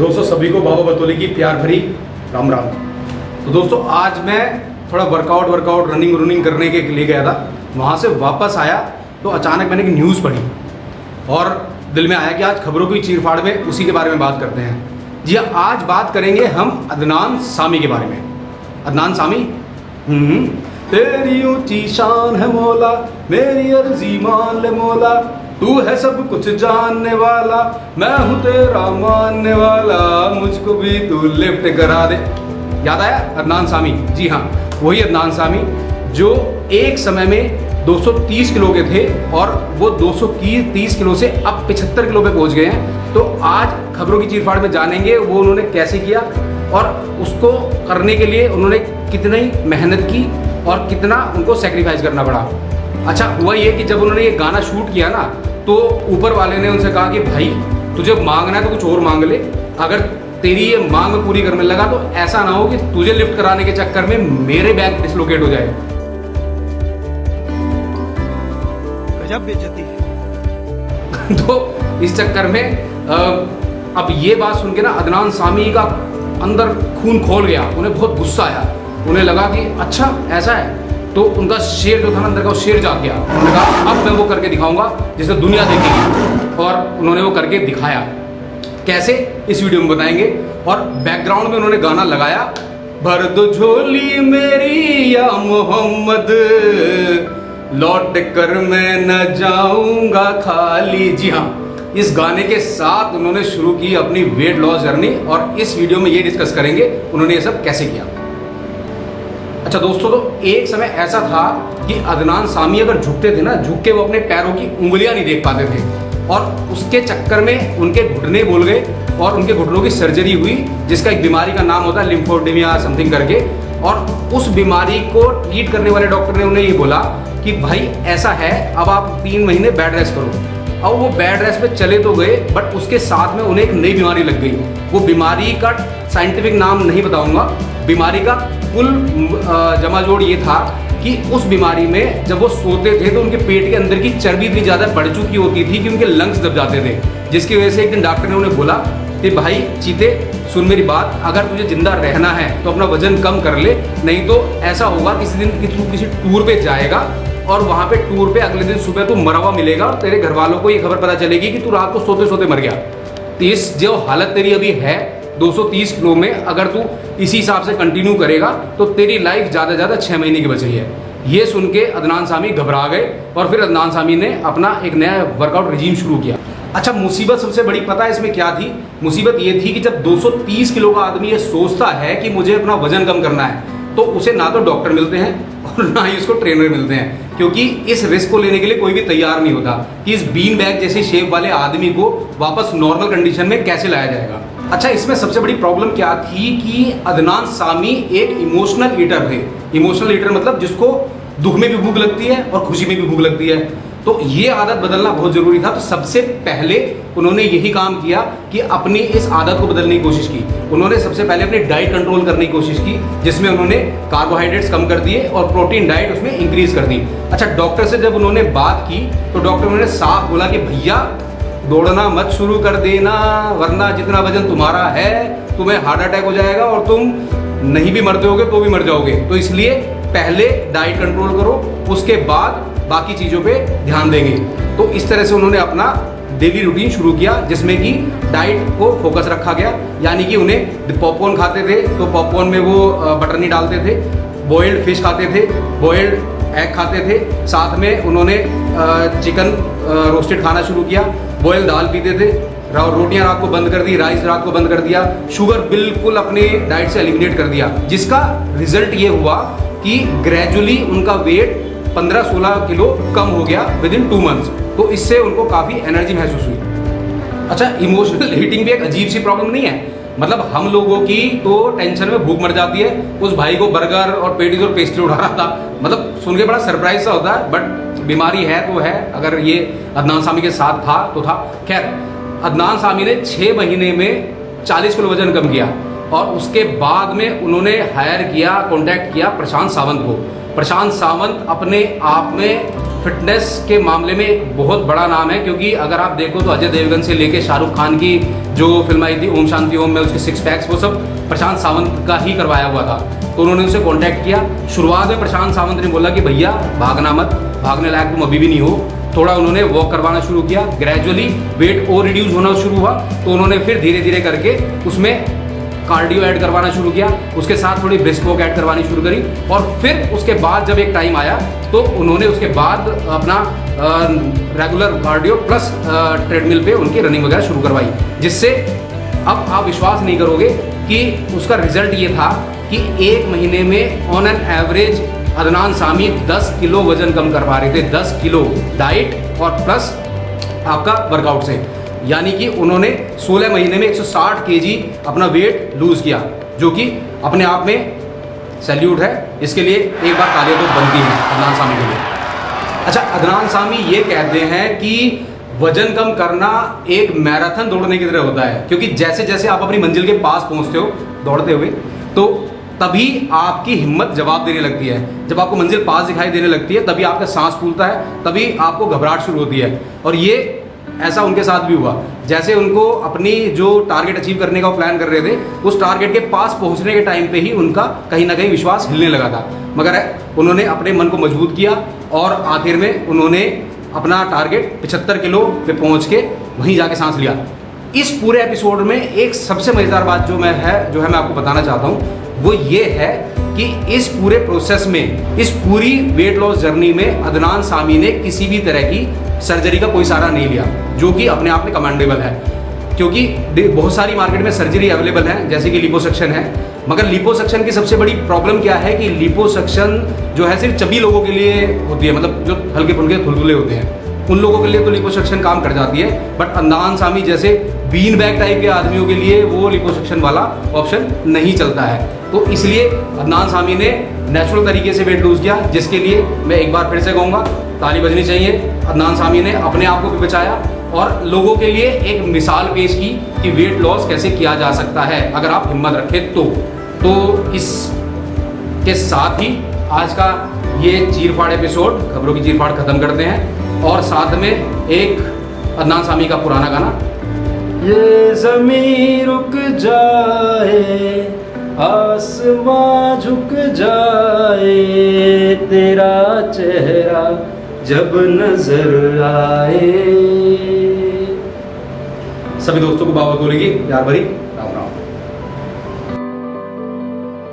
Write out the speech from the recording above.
दोस्तों सभी को बाबा बतौली की प्यार भरी राम राम। तो दोस्तों आज मैं थोड़ा वर्कआउट रनिंग करने के लिए गया था। वहाँ से वापस आया तो अचानक मैंने एक न्यूज़ पढ़ी और दिल में आया कि आज खबरों की चीरफाड़ में उसी के बारे में बात करते हैं। जी हाँ, आज बात करेंगे हम अदनान सामी के बारे में। अदनान सामी तेरी ऊंची शान है मौला, मेरी अर्जी मान ले मौला, तू है सब कुछ जानने वाला, मैं हूँ तेरा मानने वाला, मुझको भी तू लिफ्ट करा दे। याद आया अदनान सामी? जी हाँ, वही अदनान सामी जो एक समय में 230 किलो के थे और वो 230 किलो से अब 75 किलो पे पहुंच गए हैं। तो आज खबरों की चीरफाड़ में जानेंगे वो उन्होंने कैसे किया और उसको करने के लिए उन्होंने कितनी मेहनत की और कितना उनको सेक्रीफाइस करना पड़ा। अच्छा, हुआ ये कि जब उन्होंने ये गाना शूट किया ना, तो ऊपर वाले ने उनसे कहा कि भाई तुझे मांगना है तो कुछ और मांग ले, अगर तेरी ये मांग पूरी करने लगा तो ऐसा ना हो कि तुझे लिफ्ट कराने के चक्कर में मेरे बैक डिसलोकेट हो जाए। गजब बेइज्जती है। तो इस चक्कर में अब ये बात सुन के ना अदनान सामी का अंदर खून खोल गया। उन्हें बहुत गुस्सा आया। उन्हें लगा कि अच्छा ऐसा है, तो उनका शेर जो था ना अंदर का, वो शेर जाग गया। उन्होंने कहा अब मैं वो करके दिखाऊंगा जिसे दुनिया देखेगी, और उन्होंने वो करके दिखाया। कैसे, इस वीडियो में बताएंगे। और बैकग्राउंड में उन्होंने गाना लगाया, भर दो झोली मेरी या मोहम्मद, लौट कर मैं न जाऊंगा खाली। जी हाँ, इस गाने के साथ उन्होंने शुरू की अपनी वेट लॉस जर्नी और इस वीडियो में ये डिस्कस करेंगे उन्होंने ये सब कैसे किया। अच्छा दोस्तों, तो एक समय ऐसा था कि अदनान सामी अगर झुकते थे ना, झुक के वो अपने पैरों की उंगलियां नहीं देख पाते थे और उसके चक्कर में उनके घुटने बोल गए और उनके घुटनों की सर्जरी हुई, जिसका एक बीमारी का नाम होता है लिम्फोडेमिया समथिंग करके। और उस बीमारी को ट्रीट करने वाले डॉक्टर ने उन्हें ये बोला कि भाई ऐसा है, अब आप 3 महीने बेड रेस्ट करो। अब वो बेड रेस्ट पे चले तो गए, बट उसके साथ में उन्हें एक नई बीमारी लग गई। वो बीमारी का साइंटिफिक नाम नहीं बताऊंगा। बीमारी का कुल जमाजोड़ ये था कि उस बीमारी में जब वो सोते थे तो उनके पेट के अंदर की चर्बी इतनी ज़्यादा बढ़ चुकी होती थी कि उनके लंग्स दब जाते थे, जिसकी वजह से एक दिन डॉक्टर ने उन्हें बोला कि भाई चीते सुन मेरी बात, अगर तुझे जिंदा रहना है तो अपना वजन कम कर ले, नहीं तो ऐसा होगा किसी दिन कि तू किसी टूर पे जाएगा और वहाँ पे टूर पे अगले दिन सुबह तू मरा हुआ मिलेगा और तेरे घर वालों को ये खबर पता चलेगी कि तू रात को सोते सोते मर गया। तो इस जो हालत तेरी अभी है 230 किलो में, अगर तू इसी हिसाब से कंटिन्यू करेगा तो तेरी लाइफ ज़्यादा से ज़्यादा 6 महीने की बच रही है। ये सुन के अदनान सामी घबरा गए और फिर अदनान सामी ने अपना एक नया वर्कआउट रिजीम शुरू किया। अच्छा, मुसीबत सबसे बड़ी पता है इसमें क्या थी? मुसीबत ये थी कि जब 230 किलो का आदमी ये सोचता है कि मुझे अपना वजन कम करना है, तो उसे ना तो डॉक्टर मिलते हैं और ना ही उसको ट्रेनर मिलते हैं, क्योंकि इस रिस्क को लेने के लिए कोई भी तैयार नहीं होता कि इस बीन बैग जैसी शेप वाले आदमी को वापस नॉर्मल कंडीशन में कैसे लाया जाएगा। अच्छा, इसमें सबसे बड़ी प्रॉब्लम क्या थी कि अदनान सामी एक इमोशनल ईटर थे। इमोशनल ईटर मतलब जिसको दुख में भी भूख लगती है और खुशी में भी भूख लगती है। तो ये आदत बदलना बहुत ज़रूरी था। तो सबसे पहले उन्होंने यही काम किया कि अपनी इस आदत को बदलने की कोशिश की। उन्होंने सबसे पहले अपनी डाइट कंट्रोल करने की कोशिश की, जिसमें उन्होंने कार्बोहाइड्रेट्स कम कर दिए और प्रोटीन डाइट उसमें इंक्रीज कर दी। अच्छा, डॉक्टर से जब उन्होंने बात की तो डॉक्टर उन्होंने साफ बोला कि भैया दौड़ना मत शुरू कर देना, वरना जितना वजन तुम्हारा है तुम्हें हार्ट अटैक हो जाएगा और तुम नहीं भी मरते होगे तो भी मर जाओगे। तो इसलिए पहले डाइट कंट्रोल करो, उसके बाद बाकी चीज़ों पे ध्यान देंगे। तो इस तरह से उन्होंने अपना डेली रूटीन शुरू किया, जिसमें कि डाइट को फोकस रखा गया। यानी कि उन्हें पॉपकॉर्न खाते थे तो पॉपकॉर्न में वो बटर नहीं डालते थे, बॉइल्ड फिश खाते थे, बॉइल्ड एग खाते थे, साथ में उन्होंने चिकन रोस्टेड खाना शुरू किया, बॉइल्ड दाल पीते थे, रोटियां रात को बंद कर दी, राइस रात को बंद कर दिया, शुगर बिल्कुल अपने डाइट से एलिमिनेट कर दिया। जिसका रिजल्ट ये हुआ कि ग्रेजुअली उनका वेट 15-16 किलो कम हो गया विद इन 2 मंथ्स। तो इससे उनको काफ़ी एनर्जी महसूस हुई। अच्छा, इमोशनल ईटिंग भी एक अजीब सी प्रॉब्लम नहीं है। मतलब हम लोगों की तो टेंशन में भूख मर जाती है। उस भाई को बर्गर और पेटीज और पेस्ट्री उठा रहा था, मतलब सुन के बड़ा सरप्राइज सा होता है, बट बीमारी है तो है। अगर ये अदनान सामी के साथ था तो था। खैर, अदनान सामी ने 6 महीने में 40 किलो वजन कम किया और उसके बाद में उन्होंने हायर किया, कॉन्टैक्ट किया प्रशांत सावंत को। प्रशांत सावंत अपने आप में फिटनेस के मामले में एक बहुत बड़ा नाम है, क्योंकि अगर आप देखो तो अजय देवगन से लेके शाहरुख खान की जो फिल्म आई थी ओम शांति ओम में उसके 6 पैक्स वो सब प्रशांत सावंत का ही करवाया हुआ था। तो उन्होंने उसे कांटेक्ट किया। शुरुआत में प्रशांत सावंत ने बोला कि भैया भागना मत, भागने लायक तुम अभी भी नहीं हो। थोड़ा उन्होंने वॉक करवाना शुरू किया, ग्रेजुअली वेट और रिड्यूस होना शुरू हुआ। तो उन्होंने फिर धीरे धीरे करके उसमें कार्डियो ऐड करवाना शुरू किया, उसके साथ थोड़ी ब्रिस्क वॉक ऐड करवानी शुरू करी। और फिर उसके बाद जब एक टाइम आया तो उन्होंने उसके बाद अपना रेगुलर कार्डियो प्लस ट्रेडमिल पे उनकी रनिंग वगैरह शुरू करवाई, जिससे अब आप विश्वास नहीं करोगे कि उसका रिजल्ट ये था कि 1 महीने में on an average Adnan Sami 10 kilo वजन कम कर पा रहे थे। 10 किलो डाइट और प्लस आपका वर्कआउट से, यानी कि उन्होंने 16 महीने में 160 केजी अपना वेट लूज़ किया, जो कि अपने आप में सैल्यूट है। इसके लिए एक बार तालियां तो बनती हैं अदनान सामी के लिए। अच्छा, अदनान सामी ये कहते हैं कि वजन कम करना एक मैराथन दौड़ने की तरह होता है, क्योंकि जैसे जैसे आप अपनी मंजिल के पास पहुंचते हो दौड़ते हुए, तो तभी आपकी हिम्मत जवाब देने लगती है। जब आपको मंजिल पास दिखाई देने लगती है तभी आपका सांस फूलता है, तभी आपको घबराहट शुरू होती है। और ये ऐसा उनके साथ भी हुआ। जैसे उनको अपनी जो टारगेट अचीव करने का वो प्लान कर रहे थे, उस टारगेट के पास पहुंचने के टाइम पे ही उनका कहीं ना कहीं विश्वास हिलने लगा था, मगर उन्होंने अपने मन को मजबूत किया और आखिर में उन्होंने अपना टारगेट 75 किलो पे पहुंच के वहीं जाके सांस लिया। इस पूरे एपिसोड में एक सबसे मज़ेदार बात जो मैं आपको बताना चाहता हूँ वो ये है कि इस पूरे प्रोसेस में, इस पूरी वेट लॉस जर्नी में अदनान सामी ने किसी भी तरह की सर्जरी का कोई सहारा नहीं लिया, जो कि अपने आप में कमेंडेबल है। क्योंकि बहुत सारी मार्केट में सर्जरी अवेलेबल है, जैसे कि लिपोसक्शन है, मगर लिपोसक्शन की सबसे बड़ी प्रॉब्लम क्या है कि लिपोसक्शन जो है सिर्फ चबी लोगों के लिए होती है, मतलब जो हल्के फुल्के थुलथुले होते हैं उन लोगों के लिए तो लिपोसक्शन काम कर जाती है। बट अदनान सामी जैसे बीन बैग टाइप के आदमियों के लिए वो लिपोसक्शन वाला ऑप्शन नहीं चलता है। तो इसलिए अदनान सामी ने नेचुरल तरीके से वेट लूज़ किया, जिसके लिए मैं एक बार फिर से कहूँगा ताली बजनी चाहिए। अदनान सामी ने अपने आप को भी बचाया और लोगों के लिए एक मिसाल पेश की कि वेट लॉस कैसे किया जा सकता है अगर आप हिम्मत रखें तो इसके साथ ही आज का ये चीरफाड़ एपिसोड, खबरों की चीरफाड़ खत्म करते हैं और साथ में एक अदनान सामी का पुराना गाना, ये ज़मीं रुक जाए आसमां झुक जाए तेरा चेहरा जब नजर आए। सभी दोस्तों को बाबा बोलेगी प्यार भरी